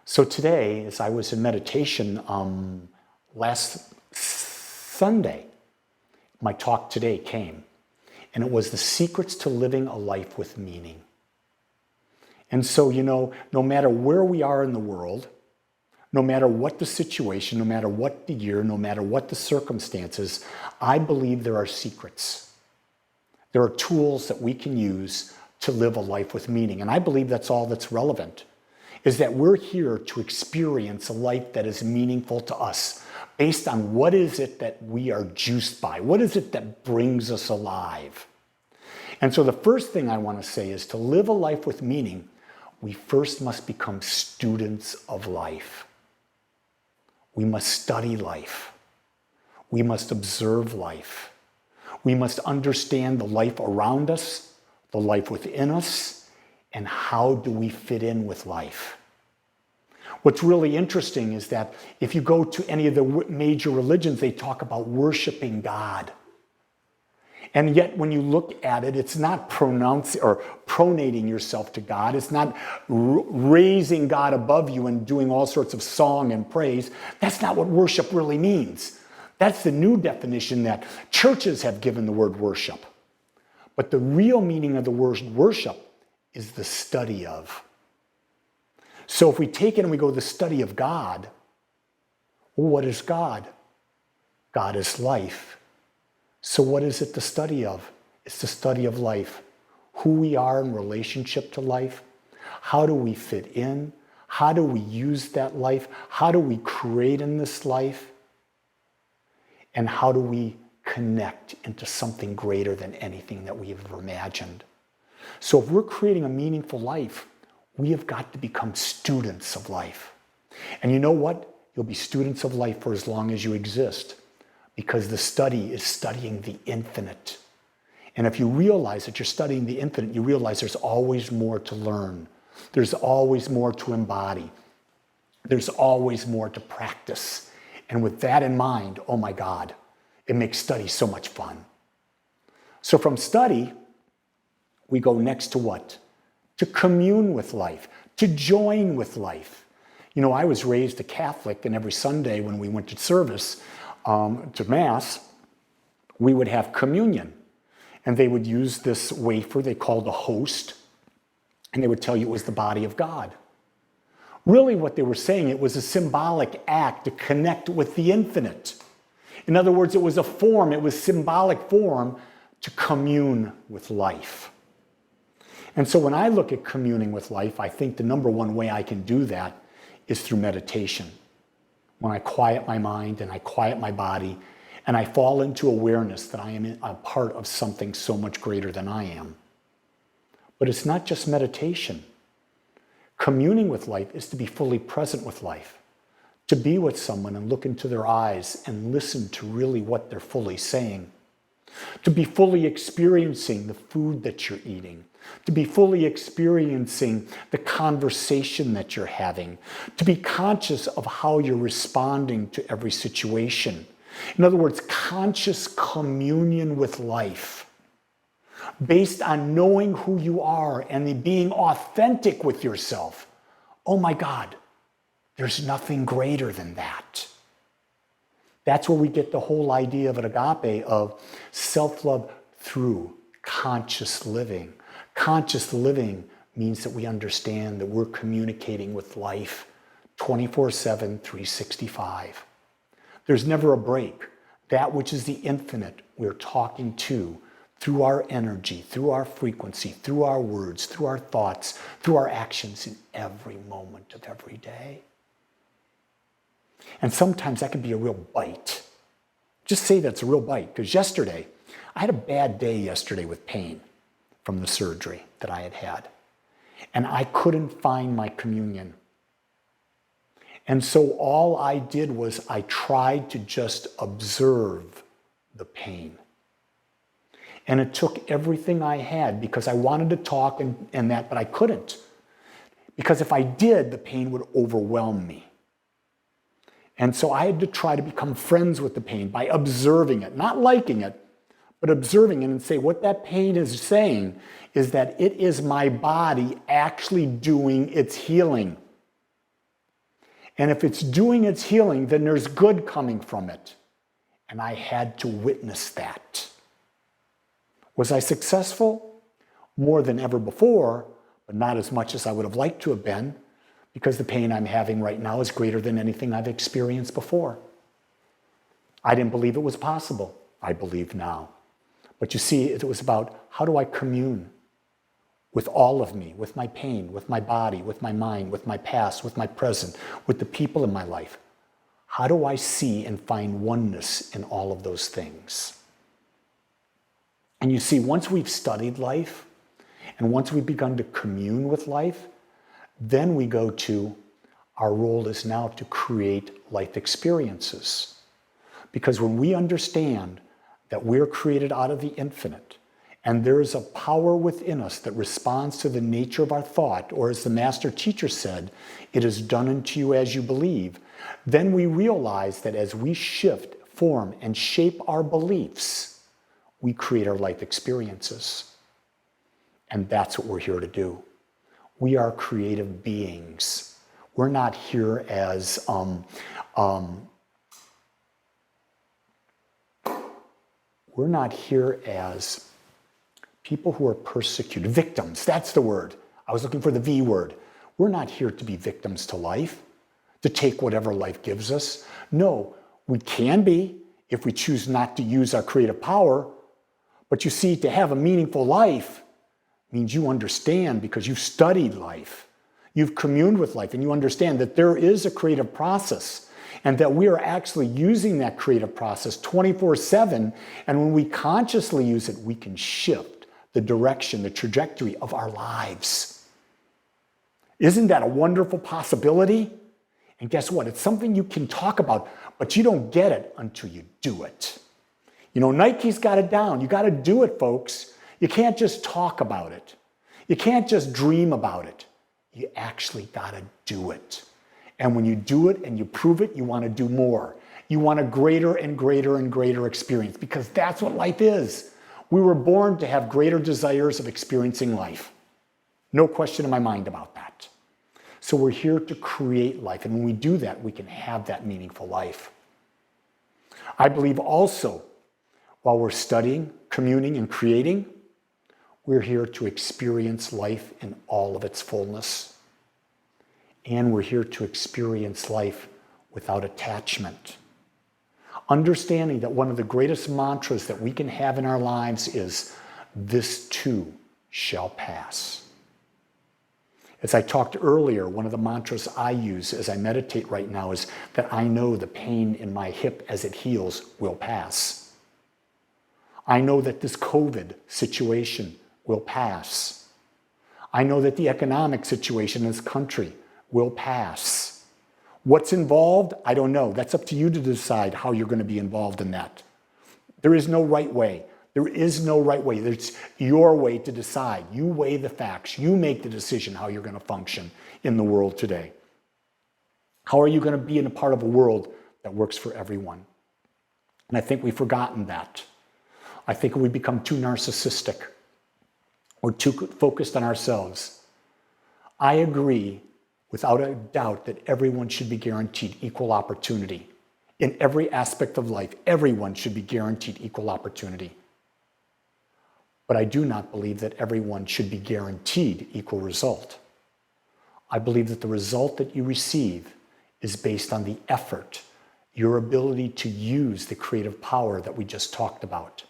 So today, as I was in meditation last Sunday, my talk today came, and it was the secrets to living a life with meaning. And so, no matter where we are in the world, no matter what the situation, no matter what the year, no matter what the circumstances, I believe there are secrets. There are tools that we can use to live a life with meaning. And I believe that's all that's relevant, is that we're here to experience a life that is meaningful to us based on what is it that we are juiced by? What is it that brings us alive? And so the first thing I want to say is to live a life with meaning, we first must become students of life. We must study life. We must observe life. We must understand the life around us, the life within us, and how do we fit in with life. What's really interesting is that if you go to any of the major religions, they talk about worshiping God. And yet when you look at it, it's not pronouncing or pronating yourself to God. It's not raising God above you and doing all sorts of song and praise. That's not what worship really means. That's the new definition that churches have given the word worship. But the real meaning of the word worship is the study of. So if we take it and we go to the study of God, well, what is God? God is life. So what is it the study of? It's the study of life. Who we are in relationship to life. How do we fit in? How do we use that life? How do we create in this life? And how do we connect into something greater than anything that we have ever imagined? So if we're creating a meaningful life, we have got to become students of life. And you know what? You'll be students of life for as long as you exist, because the study is studying the infinite. And if you realize that you're studying the infinite, you realize there's always more to learn. There's always more to embody. There's always more to practice. And with that in mind, oh my God, it makes study so much fun. So from study, we go next to what? To commune with life, to join with life. I was raised a Catholic, and every Sunday when we went to service, to Mass, we would have communion. And they would use this wafer they called a host, and they would tell you it was the body of God. Really what they were saying, it was a symbolic act to connect with the infinite. In other words, it was a form, it was symbolic form to commune with life. And so when I look at communing with life, I think the number one way I can do that is through meditation. When I quiet my mind and I quiet my body and I fall into awareness that I am a part of something so much greater than I am. But it's not just meditation. Communing with life is to be fully present with life, to be with someone and look into their eyes and listen to really what they're fully saying, to be fully experiencing the food that you're eating, to be fully experiencing the conversation that you're having, to be conscious of how you're responding to every situation. In other words, conscious communion with life, based on knowing who you are and being authentic with yourself. Oh my God, there's nothing greater than that. That's where we get the whole idea of an agape, of self-love through conscious living. Conscious living means that we understand that we're communicating with life 24/7, 365. There's never a break. That which is the infinite, we're talking to through our energy, through our frequency, through our words, through our thoughts, through our actions in every moment of every day. And sometimes that can be a real bite. Just say that's a real bite, because I had a bad day yesterday with pain from the surgery that I had. And I couldn't find my communion. And so all I did was I tried to just observe the pain. And it took everything I had, because I wanted to talk and that, but I couldn't. Because if I did, the pain would overwhelm me. And so I had to try to become friends with the pain by observing it, not liking it, but observing it and say what that pain is saying is that it is my body actually doing its healing. And if it's doing its healing, then there's good coming from it. And I had to witness that. Was I successful? More than ever before, but not as much as I would have liked to have been, because the pain I'm having right now is greater than anything I've experienced before. I didn't believe it was possible. I believe now. But you see, it was about, how do I commune with all of me, with my pain, with my body, with my mind, with my past, with my present, with the people in my life? How do I see and find oneness in all of those things? And you see, once we've studied life, and once we've begun to commune with life, then we go to, our role is now to create life experiences. Because when we understand that we're created out of the infinite, and there is a power within us that responds to the nature of our thought, or as the master teacher said, it is done unto you as you believe, then we realize that as we shift, form, and shape our beliefs, we create our life experiences. And that's what we're here to do. We are creative beings. We're not here as people who are persecuted, victims, that's the word. I was looking for the V word. We're not here to be victims to life, to take whatever life gives us. No, we can be if we choose not to use our creative power. But you see, to have a meaningful life means you understand, because you've studied life, you've communed with life, and you understand that there is a creative process, and that we are actually using that creative process 24/7. And when we consciously use it, we can shift the direction, the trajectory of our lives. Isn't that a wonderful possibility? And guess what? It's something you can talk about, but you don't get it until you do it. You know, Nike's got it down. You got to do it, folks. You can't just talk about it. You can't just dream about it. You actually got to do it. And when you do it and you prove it, you want to do more. You want a greater and greater and greater experience, because that's what life is. We were born to have greater desires of experiencing life. No question in my mind about that. So we're here to create life. And when we do that, we can have that meaningful life. I believe also, while we're studying, communing, and creating, we're here to experience life in all of its fullness. And we're here to experience life without attachment. Understanding that one of the greatest mantras that we can have in our lives is, this too shall pass. As I talked earlier, one of the mantras I use as I meditate right now is that I know the pain in my hip as it heals will pass. I know that this COVID situation will pass. I know that the economic situation in this country will pass. What's involved? I don't know. That's up to you to decide how you're going to be involved in that. There is no right way. There is no right way. It's your way to decide. You weigh the facts. You make the decision how you're going to function in the world today. How are you going to be in a part of a world that works for everyone? And I think we've forgotten that. I think we become too narcissistic. We're too focused on ourselves. I agree, without a doubt, that everyone should be guaranteed equal opportunity. In every aspect of life, everyone should be guaranteed equal opportunity. But I do not believe that everyone should be guaranteed equal result. I believe that the result that you receive is based on the effort, your ability to use the creative power that we just talked about.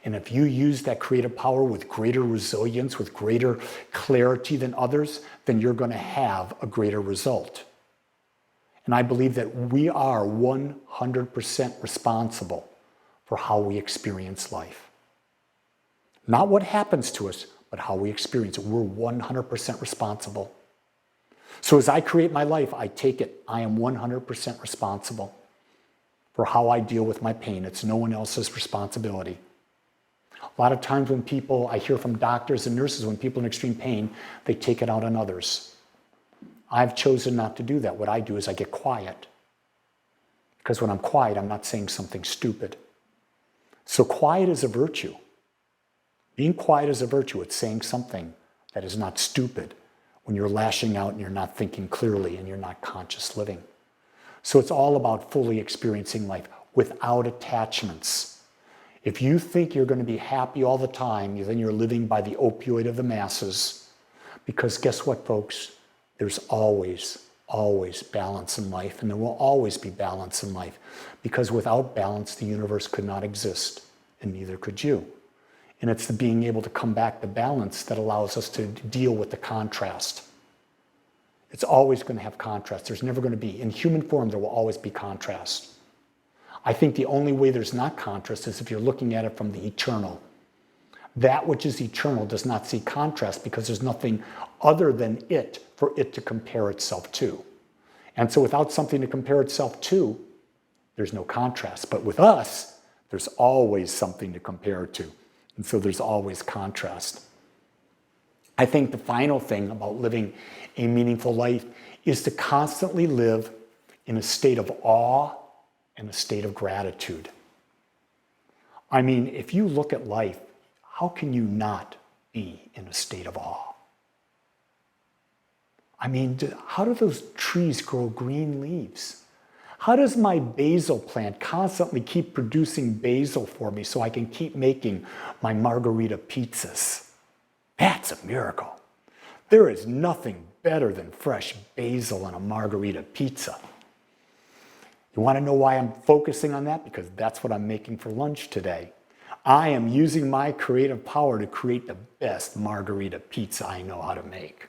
And if you use that creative power with greater resilience, with greater clarity than others, then you're going to have a greater result. And I believe that we are 100% responsible for how we experience life. Not what happens to us, but how we experience it. We're 100% responsible. So as I create my life, I take it, I am 100% responsible for how I deal with my pain. It's no one else's responsibility. A lot of times when people, I hear from doctors and nurses, when people in extreme pain, they take it out on others. I've chosen not to do that. What I do is I get quiet. Because when I'm quiet, I'm not saying something stupid. So quiet is a virtue. Being quiet is a virtue. It's saying something that is not stupid when you're lashing out and you're not thinking clearly and you're not conscious living. So it's all about fully experiencing life without attachments. If you think you're going to be happy all the time, then you're living by the opioid of the masses. Because guess what, folks? There's always balance in life, and there will always be balance in life. Because without balance, the universe could not exist, and neither could you. And it's the being able to come back to balance that allows us to deal with the contrast. It's always going to have contrast. There's never going to be. In human form, there will always be contrast. I think the only way there's not contrast is if you're looking at it from the eternal. That which is eternal does not see contrast because there's nothing other than it for it to compare itself to. And so without something to compare itself to, there's no contrast. But with us, there's always something to compare to. And so there's always contrast. I think the final thing about living a meaningful life is to constantly live in a state of awe and a state of gratitude. I mean, if you look at life, how can you not be in a state of awe? I mean, how do those trees grow green leaves? How does my basil plant constantly keep producing basil for me so I can keep making my margarita pizzas? That's a miracle. There is nothing better than fresh basil in a margarita pizza. You want to know why I'm focusing on that? Because that's what I'm making for lunch today. I am using my creative power to create the best margarita pizza I know how to make.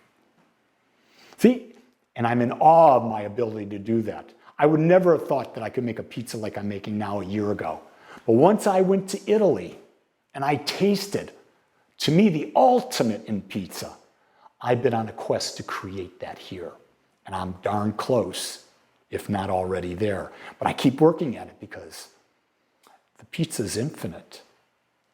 See, and I'm in awe of my ability to do that. I would never have thought that I could make a pizza like I'm making now a year ago. But once I went to Italy and I tasted, to me, the ultimate in pizza, I've been on a quest to create that here. And I'm darn close, if not already there. But I keep working at it because the pizza is infinite.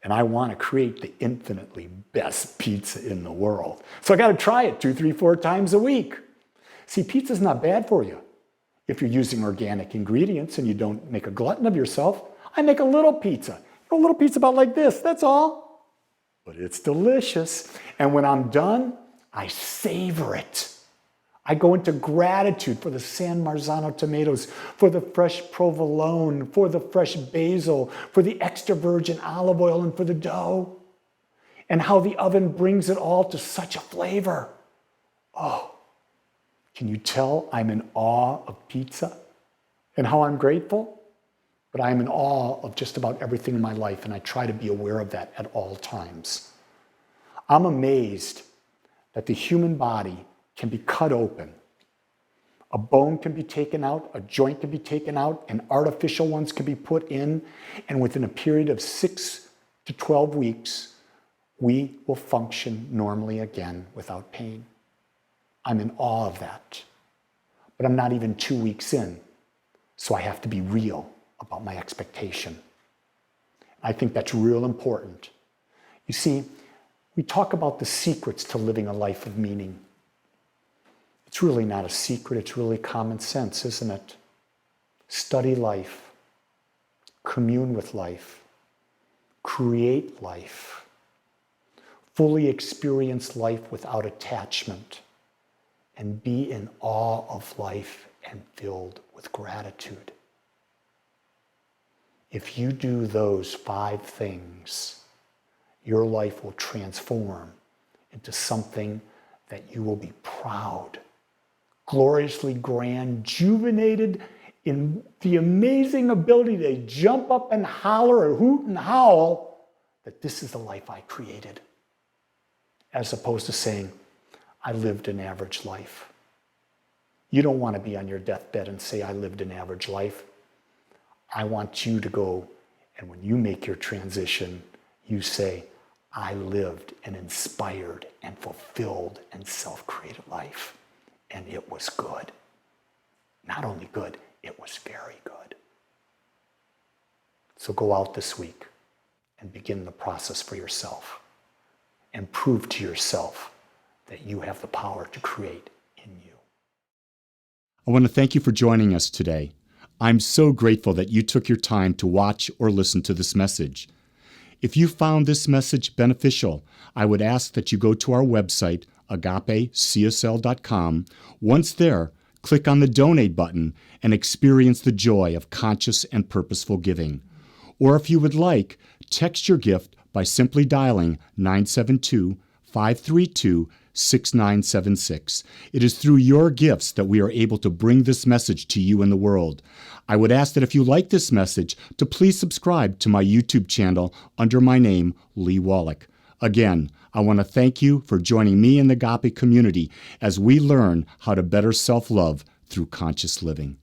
And I want to create the infinitely best pizza in the world. So I got to try it 2, 3, 4 times a week. See, pizza's not bad for you if you're using organic ingredients and you don't make a glutton of yourself. I make a little pizza. A little pizza about like this, that's all. But it's delicious. And when I'm done, I savor it. I go into gratitude for the San Marzano tomatoes, for the fresh provolone, for the fresh basil, for the extra virgin olive oil, and for the dough. And how the oven brings it all to such a flavor. Oh, can you tell I'm in awe of pizza and how I'm grateful? But I'm in awe of just about everything in my life, and I try to be aware of that at all times. I'm amazed that the human body can be cut open. A bone can be taken out, a joint can be taken out, and artificial ones can be put in. And within a period of 6 to 12 weeks, we will function normally again without pain. I'm in awe of that. But I'm not even 2 weeks in, so I have to be real about my expectation. I think that's real important. You see, we talk about the secrets to living a life of meaning. It's really not a secret, it's really common sense, isn't it? Study life, commune with life, create life, fully experience life without attachment, and be in awe of life and filled with gratitude. If you do those 5 things, your life will transform into something that you will be proud, gloriously grand, juvenated in the amazing ability to jump up and holler or hoot and howl that this is the life I created, as opposed to saying, I lived an average life. You don't want to be on your deathbed and say, I lived an average life. I want you to go, and when you make your transition, you say, I lived an inspired and fulfilled and self-created life. And it was good. Not only good, it was very good. So go out this week and begin the process for yourself and prove to yourself that you have the power to create in you. I want to thank you for joining us today. I'm so grateful that you took your time to watch or listen to this message. If you found this message beneficial, I would ask that you go to our website, agapecsl.com. Once there, click on the donate button and experience the joy of conscious and purposeful giving. Or if you would like, text your gift by simply dialing 972-532-6976. It is through your gifts that we are able to bring this message to you in the world. I would ask that if you like this message, to please subscribe to my YouTube channel under my name, Lee Wolak. Again, I want to thank you for joining me in the Agape community as we learn how to better self-love through conscious living.